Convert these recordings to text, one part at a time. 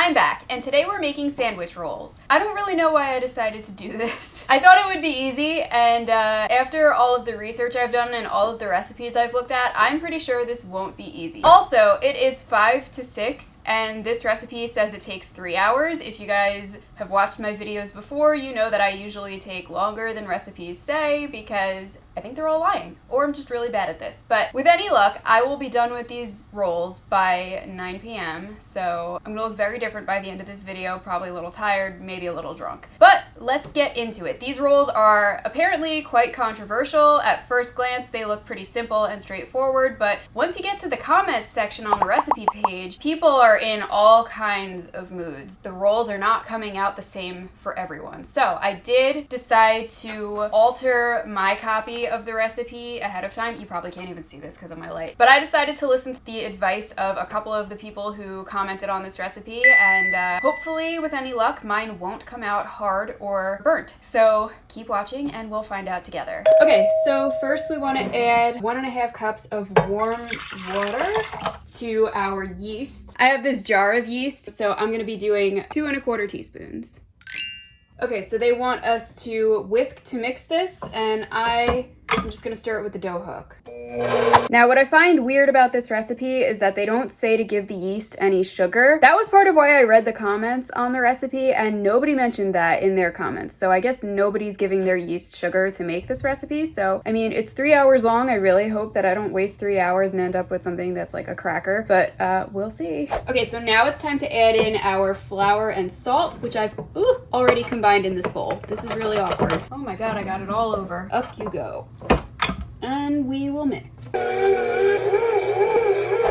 I'm back, and today we're making sandwich rolls. I don't really know why I decided to do this. I thought it would be easy, and after all of the research I've done and all of the recipes I've looked at, I'm pretty sure this won't be easy. Also, it is 5 to 6, and this recipe says it takes 3 hours. If you guys have watched my videos before, you know that I usually take longer than recipes say because I think they're all lying, or I'm just really bad at this. But with any luck, I will be done with these rolls by 9 p.m. So I'm gonna look very different by the end of this video, probably a little tired, maybe a little drunk. But let's get into it. These rolls are apparently quite controversial. At first glance, they look pretty simple and straightforward, but once you get to the comments section on the recipe page, people are in all kinds of moods. The rolls are not coming out the same for everyone. So I did decide to alter my copy of the recipe ahead of time. You probably can't even see this because of my light. But I decided to listen to the advice of a couple of the people who commented on this recipe, and hopefully with any luck, mine won't come out hard or burnt. So keep watching and we'll find out together. Okay, so first we want to add 1.5 cups of warm water to our yeast. I have this jar of yeast, so I'm going to be doing 2¼ teaspoons. Okay, so they want us to whisk to mix this, and I'm just gonna stir it with the dough hook. Now, what I find weird about this recipe is that they don't say to give the yeast any sugar. That was part of why I read the comments on the recipe, and nobody mentioned that in their comments. So I guess nobody's giving their yeast sugar to make this recipe. So, I mean, it's 3 hours long. I really hope that I don't waste 3 hours and end up with something that's like a cracker, but we'll see. Okay, so now it's time to add in our flour and salt, which I've already combined in this bowl. This is really awkward. Oh my God, I got it all over. Up you go. And we will mix.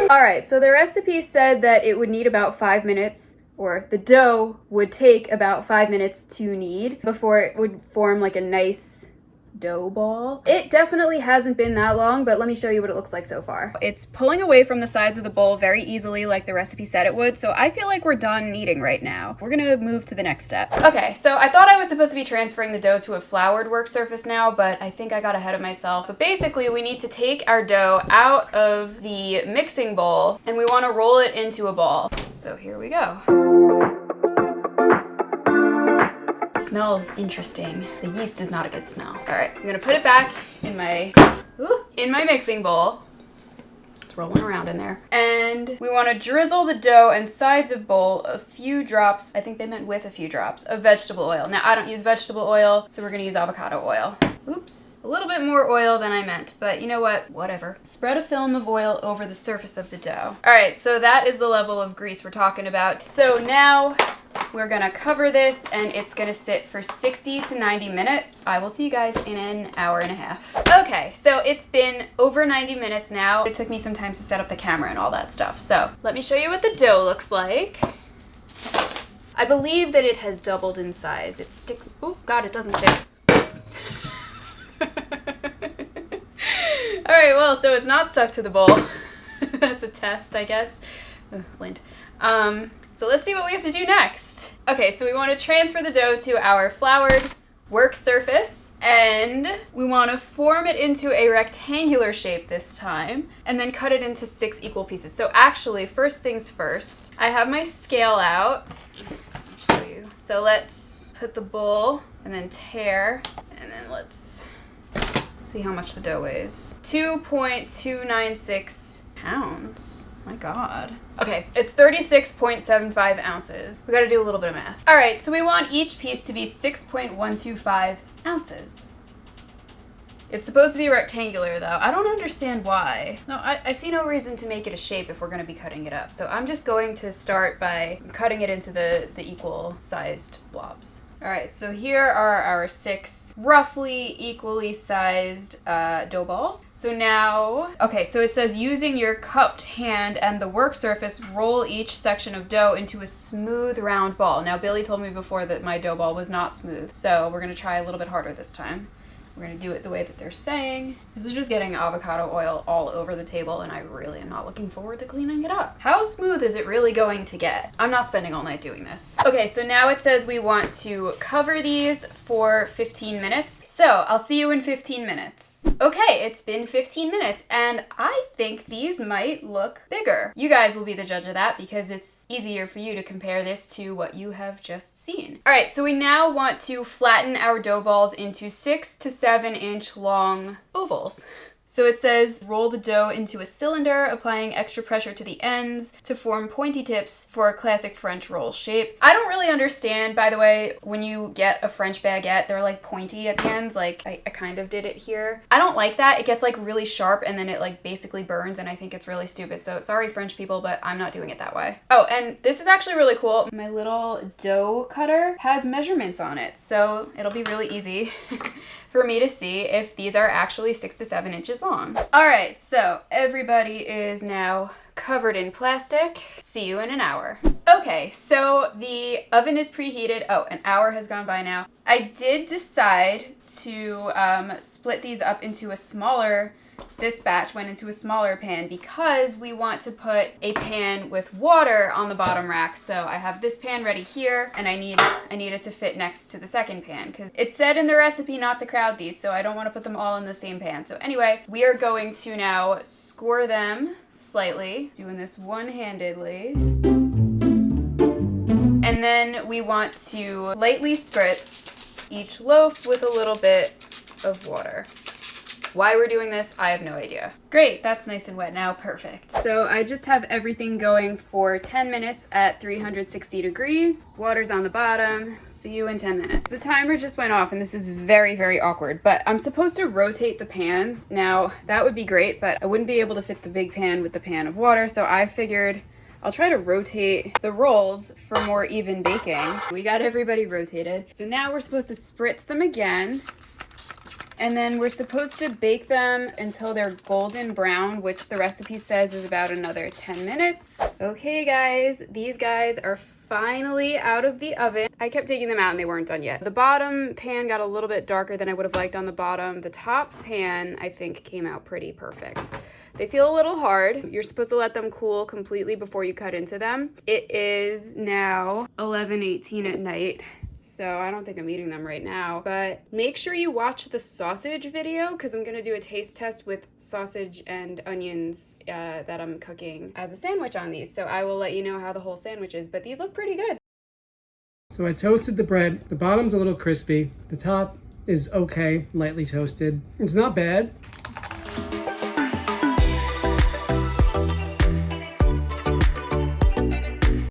Alright, so the recipe said that it would need about 5 minutes, or the dough would take about 5 minutes to knead before it would form like a nice dough ball. It definitely hasn't been that long, but let me show you what it looks like so far. It's pulling away from the sides of the bowl very easily like the recipe said it would, so I feel like we're done kneading right now. We're gonna move to the next step. Okay, so I thought I was supposed to be transferring the dough to a floured work surface now, but I think I got ahead of myself. But basically, we need to take our dough out of the mixing bowl, and we want to roll it into a ball. So here we go. It smells interesting. The yeast is not a good smell. All right, I'm gonna put it back in my mixing bowl. It's rolling around in there. And we wanna drizzle the dough and sides of bowl a few drops, I think they meant with a few drops, of vegetable oil. Now, I don't use vegetable oil, so we're gonna use avocado oil. Oops. A little bit more oil than I meant, but you know what? Whatever. Spread a film of oil over the surface of the dough. All right, so that is the level of grease we're talking about. So now we're gonna cover this, and it's gonna sit for 60 to 90 minutes. I will see you guys in an hour and a half. Okay, so it's been over 90 minutes now. It took me some time to set up the camera and all that stuff. So let me show you what the dough looks like. I believe that it has doubled in size. It sticks, oh God, it doesn't stick. All right, well, so it's not stuck to the bowl. That's a test, I guess. Lint. So let's see what we have to do next. Okay, so we want to transfer the dough to our floured work surface, and we want to form it into a rectangular shape this time, and then cut it into 6 equal pieces. So actually, first things first, I have my scale out. I'll show you. So let's put the bowl and then tear, and then let's see how much the dough weighs. 2.296 pounds. My God. Okay, it's 36.75 ounces. We gotta do a little bit of math. All right, so we want each piece to be 6.125 ounces. It's supposed to be rectangular though. I don't understand why. No, I see no reason to make it a shape if we're gonna be cutting it up. So I'm just going to start by cutting it into the equal sized blobs. All right, so here are our 6 roughly equally sized dough balls. So now, okay, so it says using your cupped hand and the work surface, roll each section of dough into a smooth round ball. Now, Billy told me before that my dough ball was not smooth, so we're gonna try a little bit harder this time. We're gonna do it the way that they're saying. This is just getting avocado oil all over the table, and I really am not looking forward to cleaning it up. How smooth is it really going to get? I'm not spending all night doing this. Okay, so now it says we want to cover these for 15 minutes. So I'll see you in 15 minutes. Okay, it's been 15 minutes, and I think these might look bigger. You guys will be the judge of that because it's easier for you to compare this to what you have just seen. All right, so we now want to flatten our dough balls into 6 to 7 inch long ovals. So it says roll the dough into a cylinder, applying extra pressure to the ends to form pointy tips for a classic French roll shape. I don't really understand, by the way, when you get a French baguette, they're like pointy at the ends. Like I kind of did it here. I don't like that. It gets like really sharp and then it like basically burns, and I think it's really stupid. So sorry, French people, but I'm not doing it that way. Oh, and this is actually really cool. My little dough cutter has measurements on it, so it'll be really easy for me to see if these are actually 6 to 7 inches long. All right, so everybody is now covered in plastic. See you in an hour. Okay, so the oven is preheated. Oh, an hour has gone by now. I did decide to split these up into a smaller, this batch went into a smaller pan because we want to put a pan with water on the bottom rack. So I have this pan ready here, and I need it to fit next to the second pan because it said in the recipe not to crowd these, so I don't want to put them all in the same pan. So anyway, we are going to now score them slightly, doing this one-handedly. And then we want to lightly spritz each loaf with a little bit of water. Why we're doing this, I have no idea. Great, that's nice and wet now, perfect. So I just have everything going for 10 minutes at 360 degrees. Water's on the bottom. See you in 10 minutes. The timer just went off, and this is very, very awkward, but I'm supposed to rotate the pans. Now, that would be great, but I wouldn't be able to fit the big pan with the pan of water, so I figured I'll try to rotate the rolls for more even baking. We got everybody rotated. So now we're supposed to spritz them again. And then we're supposed to bake them until they're golden brown, which the recipe says is about another 10 minutes. Okay, guys, these guys are finally out of the oven. I kept taking them out and they weren't done yet. The bottom pan got a little bit darker than I would have liked on the bottom. The top pan, I think, came out pretty perfect. They feel a little hard. You're supposed to let them cool completely before you cut into them. It is now 11:18 at night. So I don't think I'm eating them right now, but make sure you watch the sausage video because I'm gonna do a taste test with sausage and onions that I'm cooking as a sandwich on these. So I will let you know how the whole sandwich is, but these look pretty good. So I toasted the bread. The bottom's a little crispy. The top is okay, lightly toasted. It's not bad.